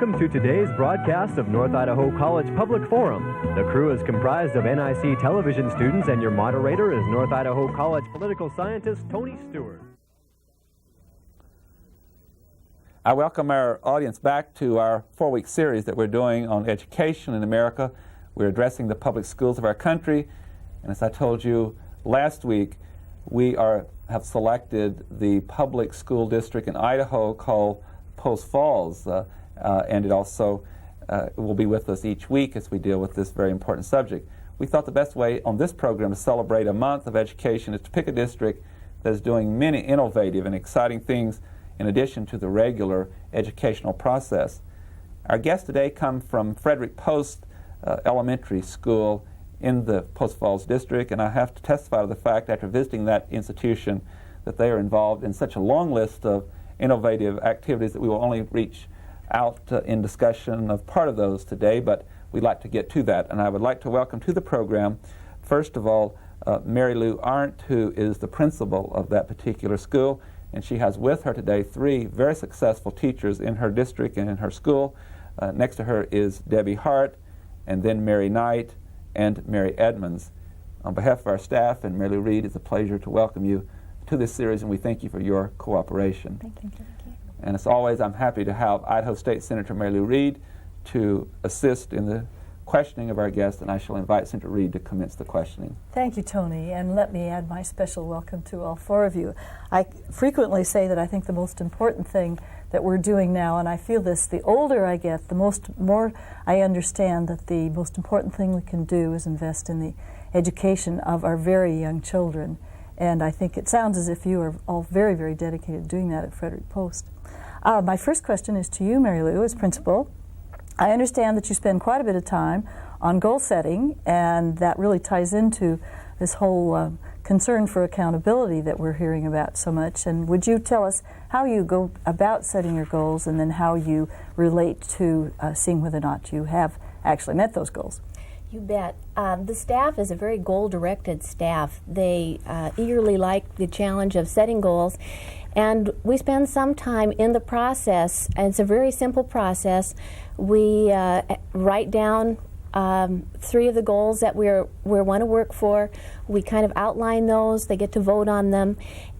Welcome to today's broadcast of North Idaho College Public Forum. The crew is comprised of NIC television students, and your moderator is North Idaho College political scientist Tony Stewart. I welcome our audience back to our 4-week series that we're doing on education in America. We're addressing the public schools of our country, and as I told you last week, we have selected the public school district in Idaho called Post Falls, and it also will be with us each week as we deal with this very important subject. We thought the best way on this program to celebrate a month of education is to pick a district that is doing many innovative and exciting things in addition to the regular educational process. Our guests today come from Frederick Post Elementary School in the Post Falls district, and I have to testify to the fact after visiting that institution that they are involved in such a long list of innovative activities that we will only reach out in discussion of part of those today, but we'd like to get to that. And I would like to welcome to the program, first of all, Mary Lou Arndt, who is the principal of that particular school, and she has with her today 3 very successful teachers in her district and in her school. Next to her is Debbie Hart, and then Mary Knight, and Mary Edmonds. On behalf of our staff and Mary Lou Reed, it's a pleasure to welcome you to this series, and we thank you for your cooperation. Thank you. And as always, I'm happy to have Idaho State Senator Mary Lou Reed to assist in the questioning of our guests, and I shall invite Senator Reed to commence the questioning. Thank you, Tony, and let me add my special welcome to all 4 of you. I frequently say that I think the most important thing that we're doing now, and I feel this, the older I get, the more I understand that the most important thing we can do is invest in the education of our very young children. And I think it sounds as if you are all very, very dedicated to doing that at Frederick Post. My first question is to you, Mary Lou, as principal. I understand that you spend quite a bit of time on goal setting, and that really ties into this whole concern for accountability that we're hearing about so much. And would you tell us how you go about setting your goals, and then how you relate to seeing whether or not you have actually met those goals? You bet. The staff is a very goal-directed staff. They eagerly like the challenge of setting goals, and we spend some time in the process, and it's a very simple process. We write down 3 of the goals that we want to work for. We kind of outline those. They get to vote on them,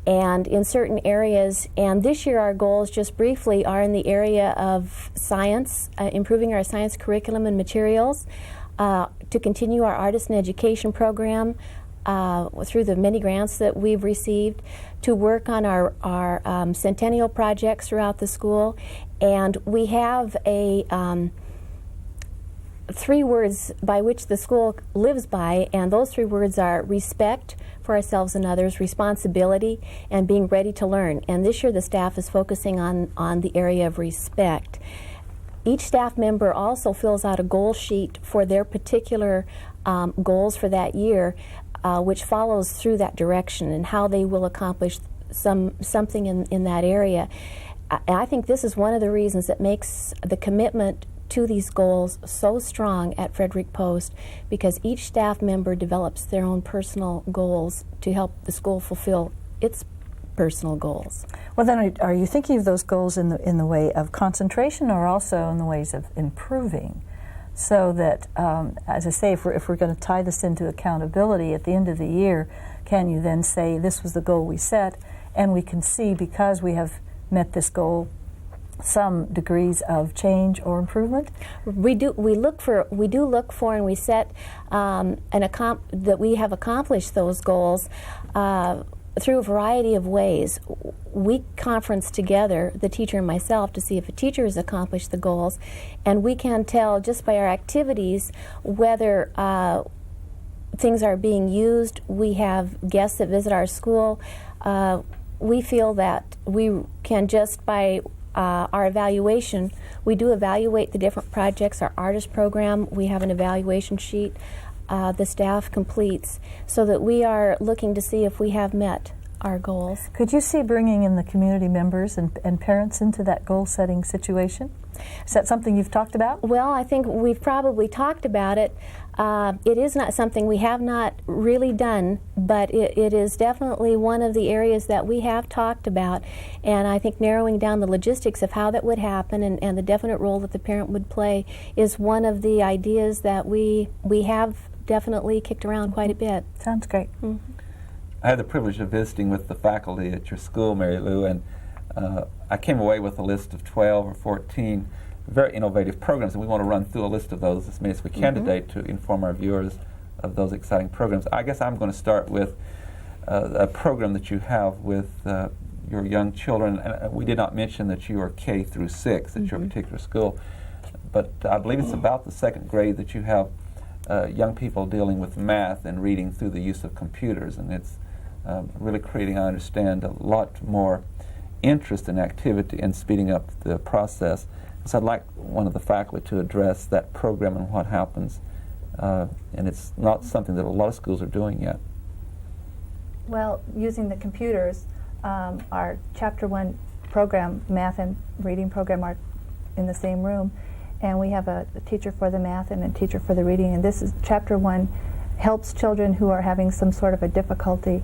and in certain areas. And this year our goals, just briefly, are in the area of science, improving our science curriculum and materials, to continue our artisan education program through the many grants that we've received, to work on our centennial projects throughout the school. And we have a 3 words by which the school lives by, and those 3 words are respect for ourselves and others, responsibility, and being ready to learn. And this year the staff is focusing on the area of respect. Each staff member also fills out a goal sheet for their particular goals for that year, which follows through that direction and how they will accomplish something in that area. I think this is one of the reasons that makes the commitment to these goals so strong at Frederick Post, because each staff member develops their own personal goals to help the school fulfill its personal goals. Well, then, are you thinking of those goals in the way of concentration, or also in the ways of improving? So that, as I say, if we're going to tie this into accountability at the end of the year, can you then say this was the goal we set, and we can see, because we have met this goal, some degrees of change or improvement? We do look for, and we set that we have accomplished those goals through a variety of ways. We conference together, the teacher and myself, to see if a teacher has accomplished the goals, and we can tell just by our activities whether things are being used. We have guests that visit our school. We feel that we can, just by our evaluation, we do evaluate the different projects. Our artist program, we have an evaluation sheet the staff completes, so that we are looking to see if we have met our goals. Could you see bringing in the community members and parents into that goal-setting situation? Is that something you've talked about? Well, I think we've probably talked about it. It is not something we have not really done, but it is definitely one of the areas that we have talked about, and I think narrowing down the logistics of how that would happen and the definite role that the parent would play is one of the ideas that we have definitely kicked around quite a bit. Sounds great. Mm-hmm. I had the privilege of visiting with the faculty at your school, Mary Lou, and I came away with a list of 12 or 14 very innovative programs, and we want to run through a list of those as many as we can today to inform our viewers of those exciting programs. I guess I'm going to start with a program that you have with your young children. And we did not mention that you are K through 6 at your particular school, but I believe it's about the second grade that you have young people dealing with math and reading through the use of computers, and it's really creating, I understand, a lot more interest and activity in speeding up the process. So I'd like one of the faculty to address that program and what happens, and it's not something that a lot of schools are doing yet. Well, using the computers, our Chapter 1 program, math and reading program, are in the same room, and we have a teacher for the math and a teacher for the reading, and this is Chapter 1 helps children who are having some sort of a difficulty.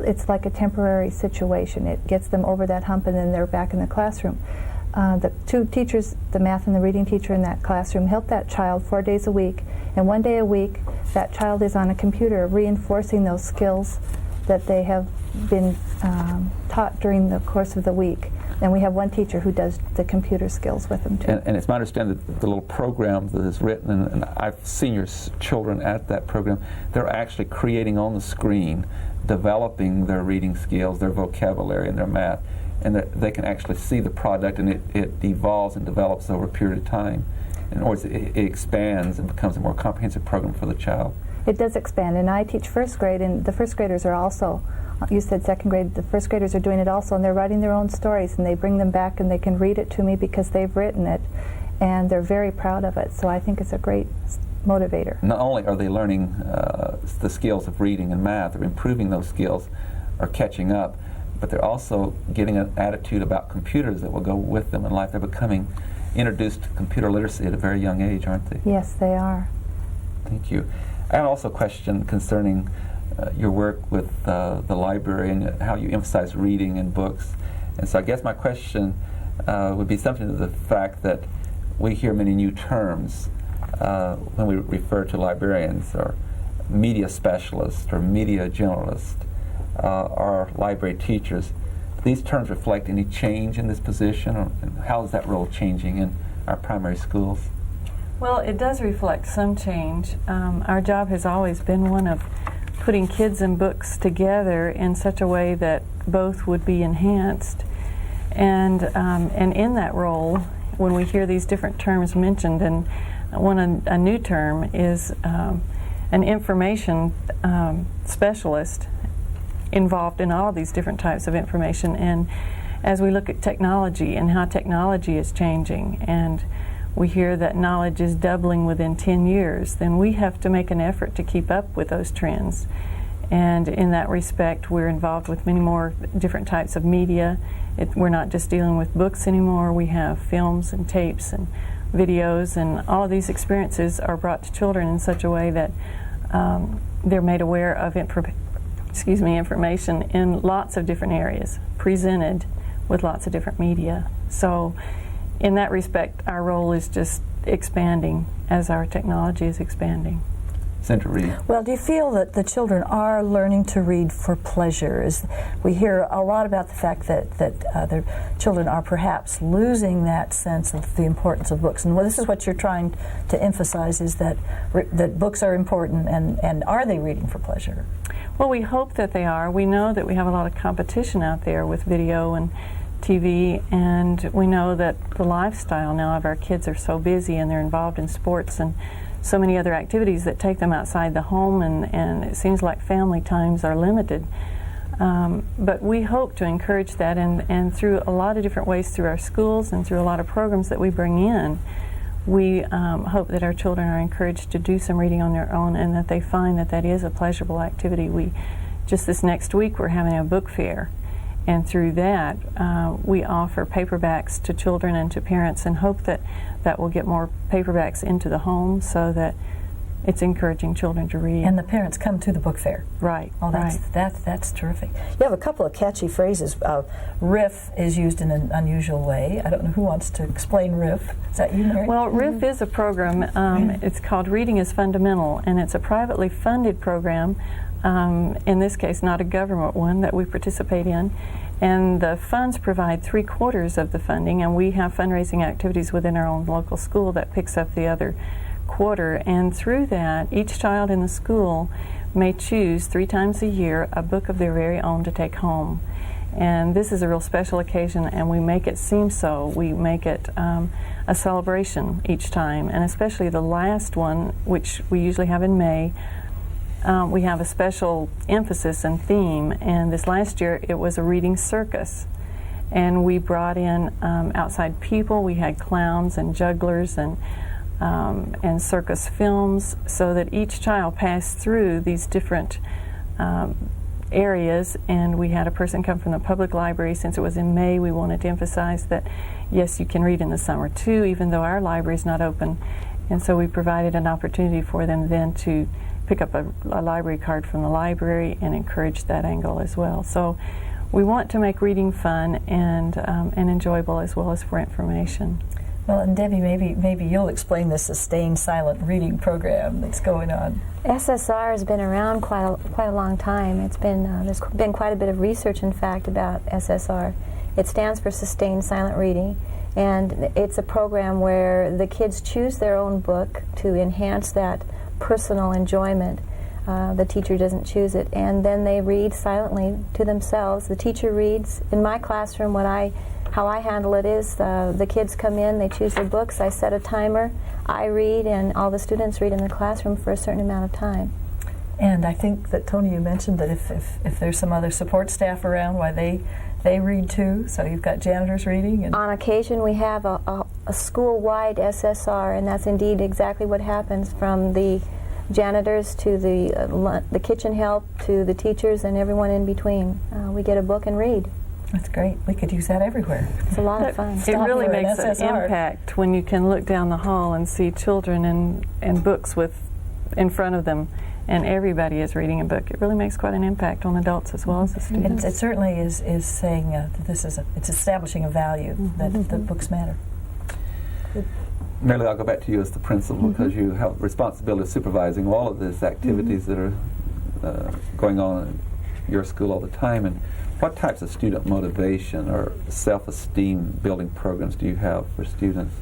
It's like a temporary situation. It gets them over that hump, and then they're back in the classroom. The two teachers, the math and the reading teacher in that classroom, help that child 4 days a week, and 1 day a week that child is on a computer reinforcing those skills that they have been taught during the course of the week. And we have one teacher who does the computer skills with them too. And it's my understanding that the little program that is written, and I've seen your children at that program, they're actually creating on the screen, developing their reading skills, their vocabulary, and their math, and that they can actually see the product, and it evolves and develops over a period of time. In other words, it expands and becomes a more comprehensive program for the child. It does expand, and I teach first grade, and the first graders are also, you said second grade, the first graders are doing it also, and they're writing their own stories, and they bring them back and they can read it to me because they've written it, and they're very proud of it, so I think it's a great motivator. Not only are they learning the skills of reading and math, or improving those skills, or catching up, but they're also getting an attitude about computers that will go with them in life. They're becoming introduced to computer literacy at a very young age, aren't they? Yes, they are. Thank you. I have also a question concerning your work with the library and how you emphasize reading and books. And so I guess my question would be something to the fact that we hear many new terms when we refer to librarians, or media specialists, or media generalists, or library teachers. Do these terms reflect any change in this position, or how is that role changing in our primary schools? Well, it does reflect some change. Our job has always been one of putting kids and books together in such a way that both would be enhanced. And in that role, when we hear these different terms mentioned, and a new term is an information specialist involved in all of these different types of information. And as we look at technology and how technology is changing, and we hear that knowledge is doubling within 10 years, then we have to make an effort to keep up with those trends. And in that respect, we're involved with many more different types of media. We're not just dealing with books anymore. We have films and tapes and videos, and all of these experiences are brought to children in such a way that they're made aware of information in lots of different areas, presented with lots of different media. So in that respect, our role is just expanding as our technology is expanding. Senator Reed. Well, do you feel that the children are learning to read for pleasure? We hear a lot about the fact that the children are perhaps losing that sense of the importance of books. And this is what you're trying to emphasize, is that books are important, and are they reading for pleasure? Well, we hope that they are. We know that we have a lot of competition out there with video and TV, and we know that the lifestyle now of our kids are so busy, and they're involved in sports and so many other activities that take them outside the home, and it seems like family times are limited. But we hope to encourage that, and through a lot of different ways, through our schools and through a lot of programs that we bring in, we hope that our children are encouraged to do some reading on their own, and that they find that that is a pleasurable activity. Just this next week, we're having a book fair, and through that, we offer paperbacks to children and to parents, and hope that will get more paperbacks into the home, so that it's encouraging children to read. And the parents come to the book fair. Right. Oh, that's terrific. You have a couple of catchy phrases. Riff is used in an unusual way. I don't know who wants to explain Riff. Is that you, Mary? Well, RIF is a program. It's called Reading is Fundamental, and it's a privately funded program, in this case not a government one, that we participate in. And the funds provide 3/4 of the funding, and we have fundraising activities within our own local school that picks up the other quarter. And through that, each child in the school may choose 3 times a year a book of their very own to take home. And this is a real special occasion, and we make it seem so. We make it a celebration each time, and especially the last one, which we usually have in May. We have a special emphasis and theme, and this last year it was a reading circus. And we brought in outside people. We had clowns and jugglers and circus films, so that each child passed through these different areas. And we had a person come from the public library. Since it was in May, we wanted to emphasize that yes, you can read in the summer too, even though our library is not open. And so we provided an opportunity for them then to pick up a library card from the library and encourage that angle as well. So we want to make reading fun and enjoyable, as well as for information. Well, and Debbie, maybe you'll explain the Sustained Silent Reading program that's going on. SSR has been around quite a long time. It's been there's been quite a bit of research, in fact, about SSR. It stands for Sustained Silent Reading, and it's a program where the kids choose their own book to enhance that personal enjoyment. The teacher doesn't choose it, and then they read silently to themselves. The teacher reads. In my classroom, how I handle it is the kids come in, they choose their books, I set a timer, I read, and all the students read in the classroom for a certain amount of time. And I think that, Tony, you mentioned that if there's some other support staff around, why they read too, so you've got janitors reading? And on occasion we have a school-wide SSR, and that's indeed exactly what happens, from the janitors to the kitchen help to the teachers and everyone in between. We get a book and read. That's great. We could use that everywhere. It's a lot of fun. It really makes an impact when you can look down the hall and see children and books in front of them, and everybody is reading a book. It really makes quite an impact on adults as well as the students. It certainly is saying that it's establishing a value that the books matter. Mary, I'll go back to you as the principal, because you have responsibility of supervising all of these activities that are going on in your school all the time. And what types of student motivation or self-esteem building programs do you have for students?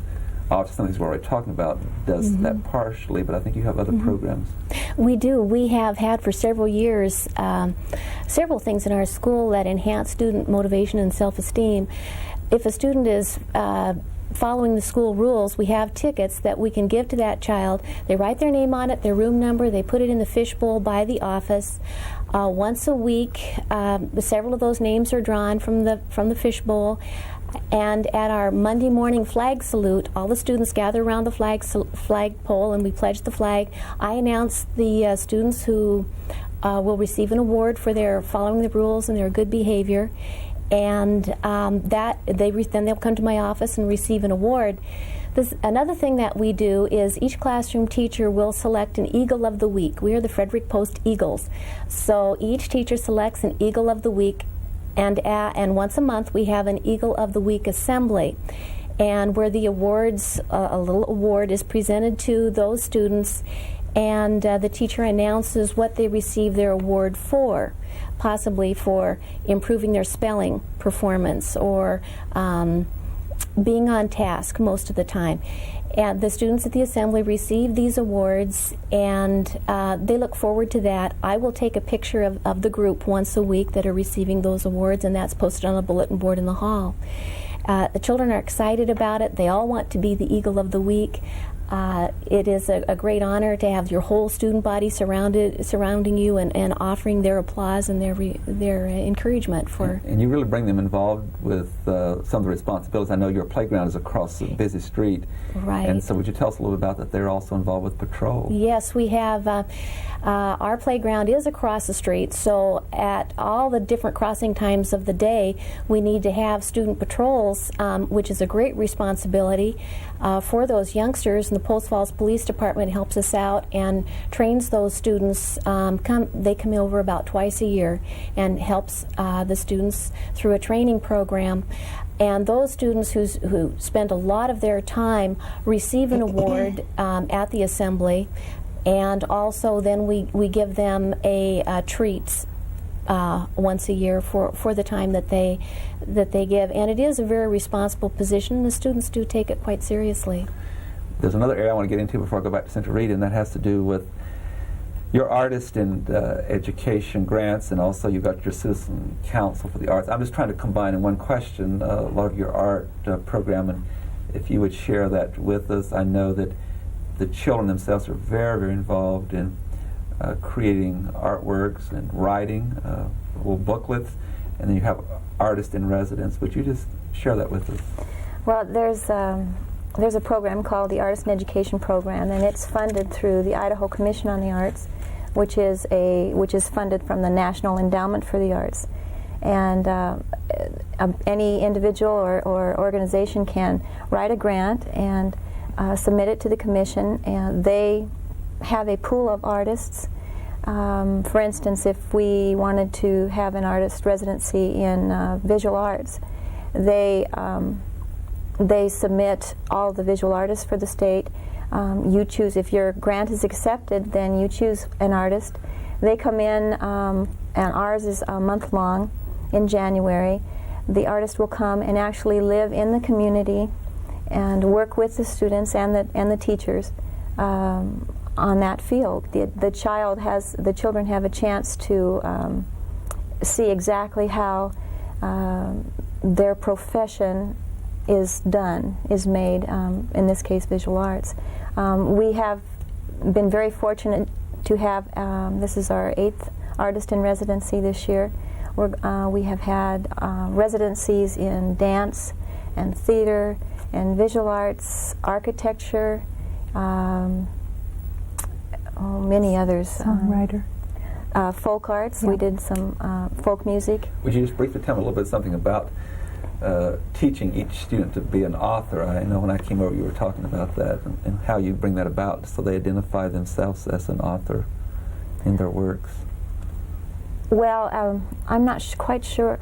Obviously, some of these we're already talking about does that partially, but I think you have other programs. We do. We have had for several years several things in our school that enhance student motivation and self-esteem. If a student is following the school rules, we have tickets that we can give to that child. They write their name on it, their room number, they put it in the fishbowl by the office. Once a week, several of those names are drawn from the fishbowl. And at our Monday morning flag salute, all the students gather around the flagpole and we pledge the flag. I announce the students who will receive an award for their following the rules and their good behavior. And then they'll come to my office and receive an award. Another thing that we do is each classroom teacher will select an Eagle of the Week. We are the Frederick Post Eagles. So each teacher selects an Eagle of the Week, and once a month we have an Eagle of the Week assembly, and where the awards, a little award is presented to those students, and the teacher announces what they receive their award for, possibly for improving their spelling performance or being on task most of the time. And the students at the assembly receive these awards, and they look forward to that. I will take a picture of the group once a week that are receiving those awards, and that's posted on a bulletin board in the hall. The children are excited about it. They all want to be the Eagle of the Week. It is a great honor to have your whole student body surrounding you and offering their applause and their encouragement for. And you really bring them involved with some of the responsibilities. I know your playground is across a busy street. Right. And so would you tell us a little about that? They're also involved with patrol. Yes, we have. Our playground is across the street, so at all the different crossing times of the day, we need to have student patrols, which is a great responsibility for those youngsters. And the Post Falls Police Department helps us out and trains those students. They come over about twice a year and helps the students through a training program. And those students who spend a lot of their time receive an award at the assembly, and also then we give them a treats once a year for the time that they give. And it is a very responsible position. The students do take it quite seriously. There's another area I want to get into before I go back to Central Reed, and that has to do with your artist and education grants, and also you've got your Citizen Council for the Arts. I'm just trying to combine in one question a lot of your art program, and if you would share that with us. I know that the children themselves are very, very involved in creating artworks and writing little booklets, and then you have artists in residence. Would you just share that with us? Well, there's a program called the Artist in Education Program, and it's funded through the Idaho Commission on the Arts, which is funded from the National Endowment for the Arts. And any individual or organization can write a grant and submit it to the commission, and they have a pool of artists. For instance, if we wanted to have an artist residency in visual arts, they submit all the visual artists for the state. You choose, if your grant is accepted, then you choose an artist. They come in, and ours is a month long in January. The artist will come and actually live in the community and work with the students and the teachers on that field. The children have a chance to see exactly how their profession is made, in this case visual arts. We have been very fortunate to have, this is our 8th artist in residency this year. We have had residencies in dance and theater and visual arts, architecture, many others. Songwriter. Folk arts, Yeah. We did some folk music. Would you just briefly tell me a little bit something about teaching each student to be an author? I know when I came over you were talking about that, and how you bring that about so they identify themselves as an author in their works. Well, I'm not quite sure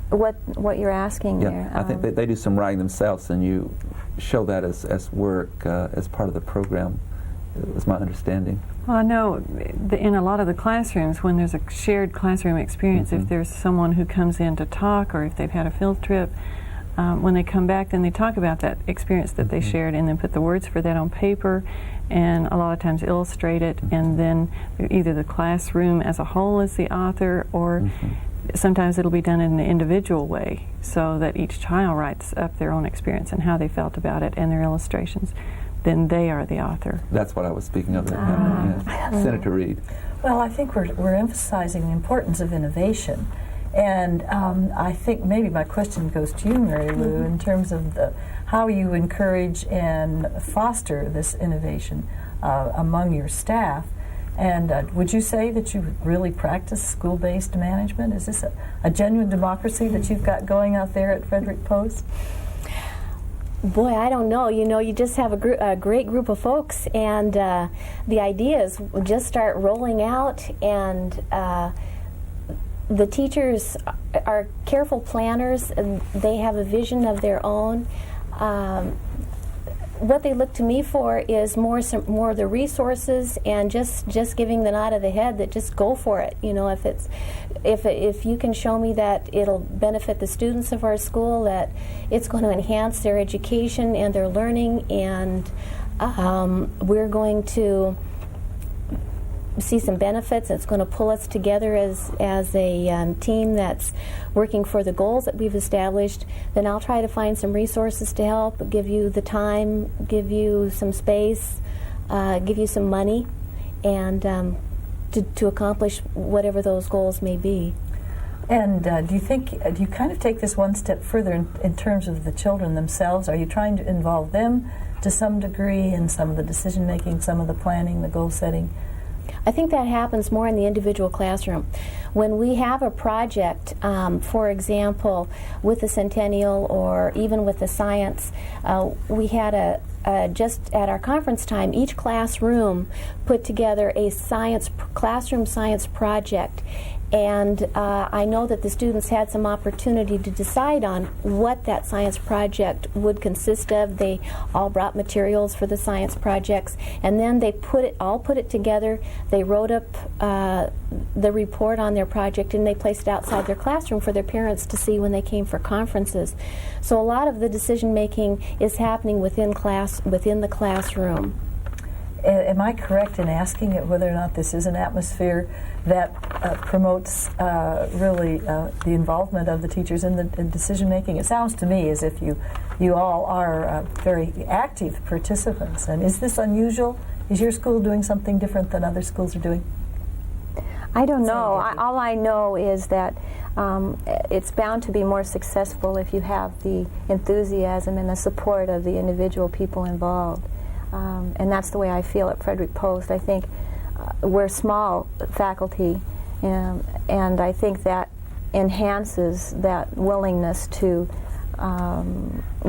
what you're asking there. I think they do some writing themselves, and you show that as work as part of the program. Is my understanding. Well, I know in a lot of the classrooms, when there's a shared classroom experience, if there's someone who comes in to talk, or if they've had a field trip, when they come back, then they talk about that experience that they shared, and then put the words for that on paper, and a lot of times illustrate it, and then either the classroom as a whole is the author, or sometimes it'll be done in an individual way, so that each child writes up their own experience and how they felt about it and their illustrations. Then they are the author. That's what I was speaking of. Senator Reed. Well, I think we're emphasizing the importance of innovation. And I think maybe my question goes to you, Mary Lou, in terms of how you encourage and foster this innovation among your staff. And would you say that you really practice school-based management? Is this a genuine democracy that you've got going out there at Frederick Post? Boy, I don't know. You just have a great group of folks, and the ideas just start rolling out, and the teachers are careful planners, and they have a vision of their own. What they look to me for is more of the resources, and just giving the nod of the head that just go for it. If you can show me that it'll benefit the students of our school, that it's going to enhance their education and their learning, and we're going to see some benefits. It's going to pull us together as a team that's working for the goals that we've established. Then I'll try to find some resources to help, give you the time, give you some space, give you some money, and to accomplish whatever those goals may be. And do you kind of take this one step further in terms of the children themselves? Are you trying to involve them to some degree in some of the decision making, some of the planning, the goal setting? I think that happens more in the individual classroom. When we have a project, for example, with the Centennial or even with the science, we had just at our conference time, each classroom put together a classroom science project. And I know that the students had some opportunity to decide on what that science project would consist of. They all brought materials for the science projects, and then they put it together. They wrote up the report on their project, and they placed it outside their classroom for their parents to see when they came for conferences. So a lot of the decision making is happening within the classroom. Am I correct in asking whether or not this is an atmosphere that promotes really the involvement of the teachers in decision making? It sounds to me as if you all are very active participants. And is this unusual? Is your school doing something different than other schools are doing? I don't know. All I know is that it's bound to be more successful if you have the enthusiasm and the support of the individual people involved. And that's the way I feel at Frederick Post. I think we're small faculty, and I think that enhances that willingness to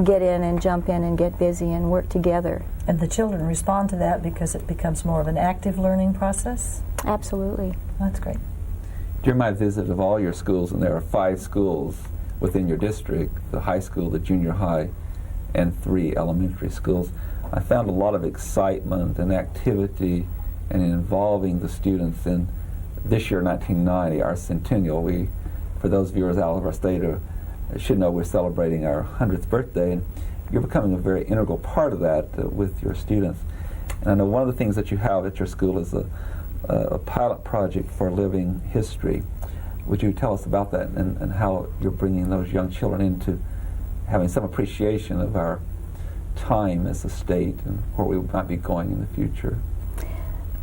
get in and jump in and get busy and work together. And the children respond to that because it becomes more of an active learning process? Absolutely. That's great. During my visit of all your schools, and there are 5 schools within your district, the high school, the junior high, and 3 elementary schools, I found a lot of excitement and activity and involving the students in this year, 1990, our centennial. For those viewers out of our state, should know we're celebrating our 100th birthday, and you're becoming a very integral part of that with your students. And I know one of the things that you have at your school is a pilot project for living history. Would you tell us about that and how you're bringing those young children into having some appreciation of our time as a state and where we might be going in the future?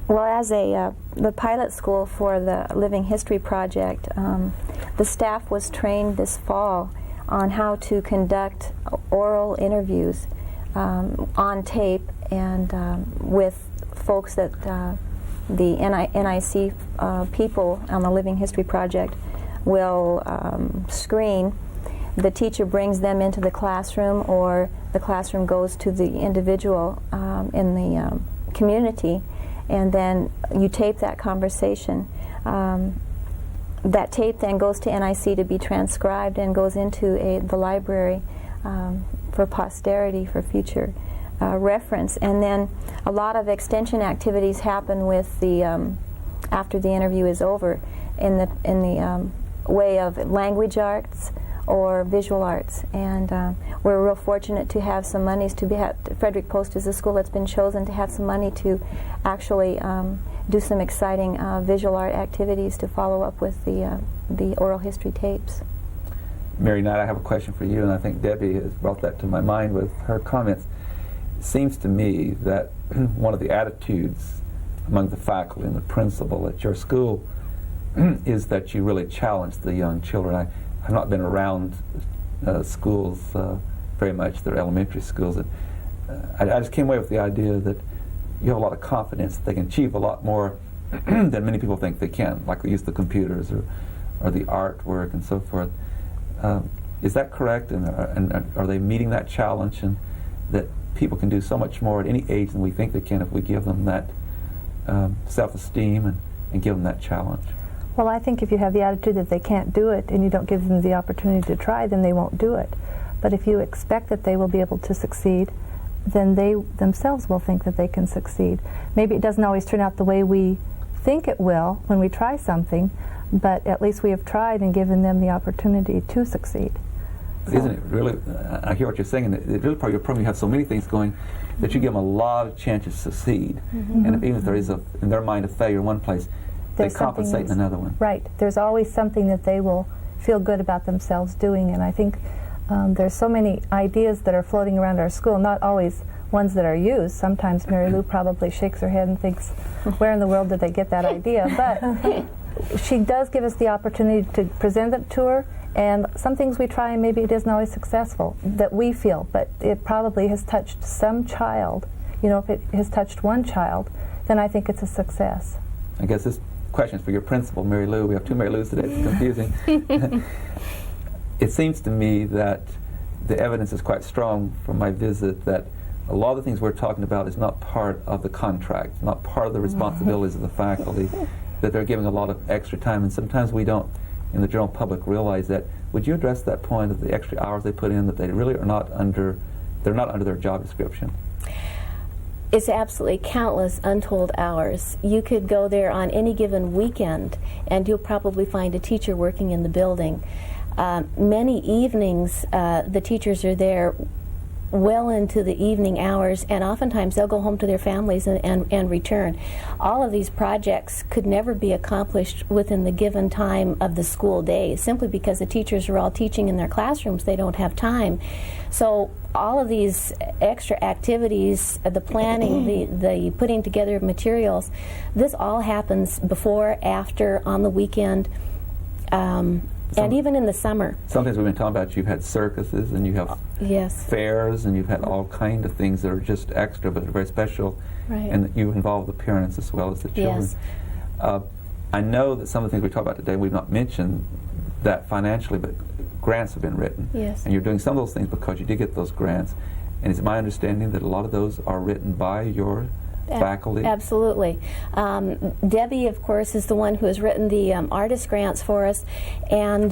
Well, as the pilot school for the Living History Project, the staff was trained this fall on how to conduct oral interviews on tape and with folks that the NIC people on the Living History Project will screen. The teacher brings them into the classroom, or the classroom goes to the individual in the community, and then you tape that conversation. That tape then goes to NIC to be transcribed and goes into the library for posterity, for future reference. And then a lot of extension activities happen with the after the interview is over in the way of language arts or visual arts, and we're real fortunate to have some monies to Frederick Post is a school that's been chosen to have some money to actually do some exciting visual art activities to follow up with the oral history tapes. Mary Knight, I have a question for you, and I think Debbie has brought that to my mind with her comments. It seems to me that one of the attitudes among the faculty and the principal at your school is that you really challenge the young children. I've not been around schools very much, they're elementary schools, and I just came away with the idea that you have a lot of confidence that they can achieve a lot more than many people think they can, like the use of the computers or the artwork and so forth. Is that correct? And are they meeting that challenge, and that people can do so much more at any age than we think they can if we give them that self-esteem and give them that challenge? Well, I think if you have the attitude that they can't do it and you don't give them the opportunity to try, then they won't do it. But if you expect that they will be able to succeed, then they themselves will think that they can succeed. Maybe it doesn't always turn out the way we think it will when we try something, but at least we have tried and given them the opportunity to succeed. But isn't it really, I hear what you're saying, and it's really part of your program, you have so many things going that you give them a lot of chances to succeed. Mm-hmm. And even if there is, in their mind, a failure in one place, they compensate in another one. Right. There's always something that they will feel good about themselves doing, and I think there's so many ideas that are floating around our school, not always ones that are used. Sometimes Mary Lou probably shakes her head and thinks, where in the world did they get that idea? But she does give us the opportunity to present it to her, and some things we try and maybe it isn't always successful, that we feel, but it probably has touched some child. You know, if it has touched one child, then I think it's a success. I guess this question is for your principal, Mary Lou. We have two Mary Lou's today. It's confusing. It seems to me that the evidence is quite strong from my visit that a lot of the things we're talking about is not part of the contract, not part of the responsibilities of the faculty, that they're giving a lot of extra time, and sometimes we don't, in the general public, realize that. Would you address that point of the extra hours they put in, that they really are not under, they're not under their job description? It's absolutely countless untold hours. You could go there on any given weekend and you'll probably find a teacher working in the building. Many evenings the teachers are there well into the evening hours, and oftentimes they'll go home to their families and return. All of these projects could never be accomplished within the given time of the school day, simply because the teachers are all teaching in their classrooms. They don't have time. So all of these extra activities, the planning, the putting together of materials, this all happens before, after, on the weekend, and even in the summer. Sometimes we've been talking about, you've had circuses and you have fairs and you've had all kinds of things that are just extra but are very special, and that you involve the parents as well as the children. Yes. I know that some of the things we talk about today, we've not mentioned that financially, but grants have been written. Yes. And you're doing some of those things because you did get those grants. And it's my understanding that a lot of those are written by your faculty? Absolutely. Debbie, of course, is the one who has written the artist grants for us, and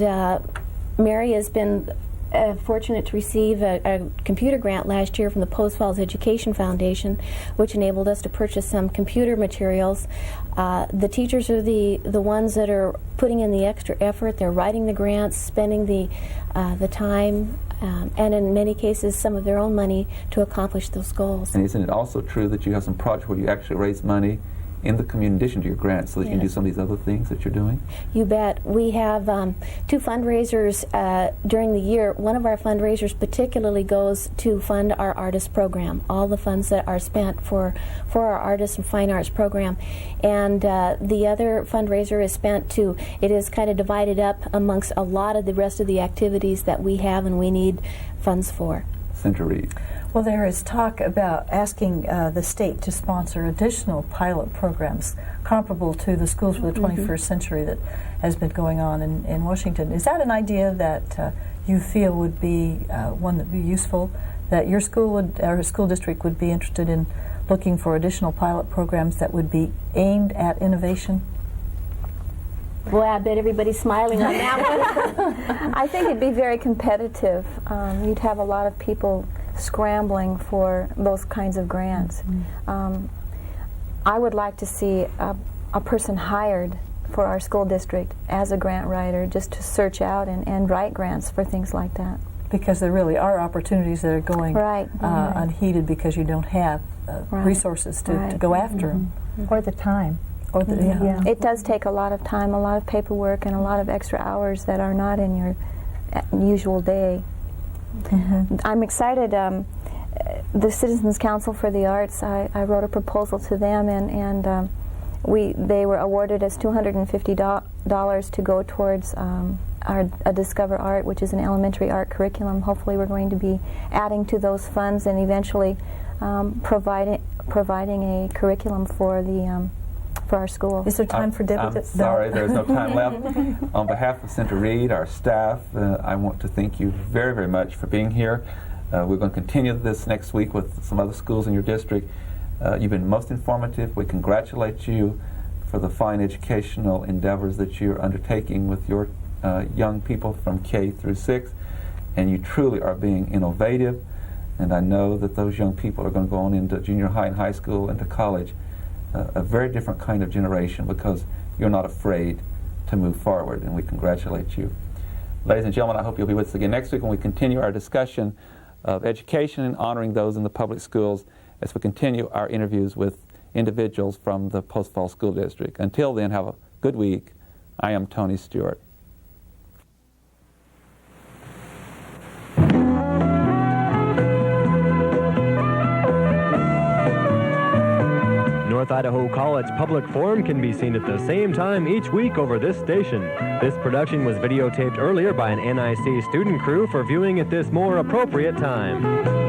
Mary has been fortunate to receive a computer grant last year from the Post Falls Education Foundation, which enabled us to purchase some computer materials. The teachers are the ones that are putting in the extra effort. They're writing the grants, spending the time, and in many cases some of their own money to accomplish those goals. And isn't it also true that you have some projects where you actually raise money in the community in addition to your grants, so that you can do some of these other things that you're doing? You bet. We have two fundraisers during the year. One of our fundraisers particularly goes to fund our artist program, all the funds that are spent for our artists and fine arts program. And the other fundraiser is spent to, it is kind of divided up amongst a lot of the rest of the activities that we have and we need funds for. Senator Reed. Well, there is talk about asking the state to sponsor additional pilot programs comparable to the Schools for the 21st Century that has been going on in Washington. Is that an idea that you feel would be one that would be useful, that your school would, or school district would be interested in looking for additional pilot programs that would be aimed at innovation? Boy, I bet everybody's smiling on that one. I think it'd be very competitive. You'd have a lot of people scrambling for those kinds of grants. I would like to see a person hired for our school district as a grant writer, just to search out and write grants for things like that. Because there really are opportunities that are going unheeded because you don't have resources to go after them. Or the time. Or the, It does take a lot of time, a lot of paperwork, and a lot of extra hours that are not in your usual day. I'm excited. The Citizens Council for the Arts, I wrote a proposal to them, and they were awarded us $250 to go towards a Discover Art, which is an elementary art curriculum. Hopefully we're going to be adding to those funds and eventually providing a curriculum for our school. Is there time for Debbie? I'm sorry, there's no time left. On behalf of Senator Reed, our staff, I want to thank you very, very much for being here. We're going to continue this next week with some other schools in your district. You've been most informative. We congratulate you for the fine educational endeavors that you're undertaking with your young people from K through 6, and you truly are being innovative, and I know that those young people are going to go on into junior high and high school and to college, a very different kind of generation, because you're not afraid to move forward, and we congratulate you. Ladies and gentlemen, I hope you'll be with us again next week when we continue our discussion of education and honoring those in the public schools as we continue our interviews with individuals from the Post Falls School District. Until then, have a good week. I am Tony Stewart. North Idaho College Public Forum can be seen at the same time each week over this station. This production was videotaped earlier by an NIC student crew for viewing at this more appropriate time.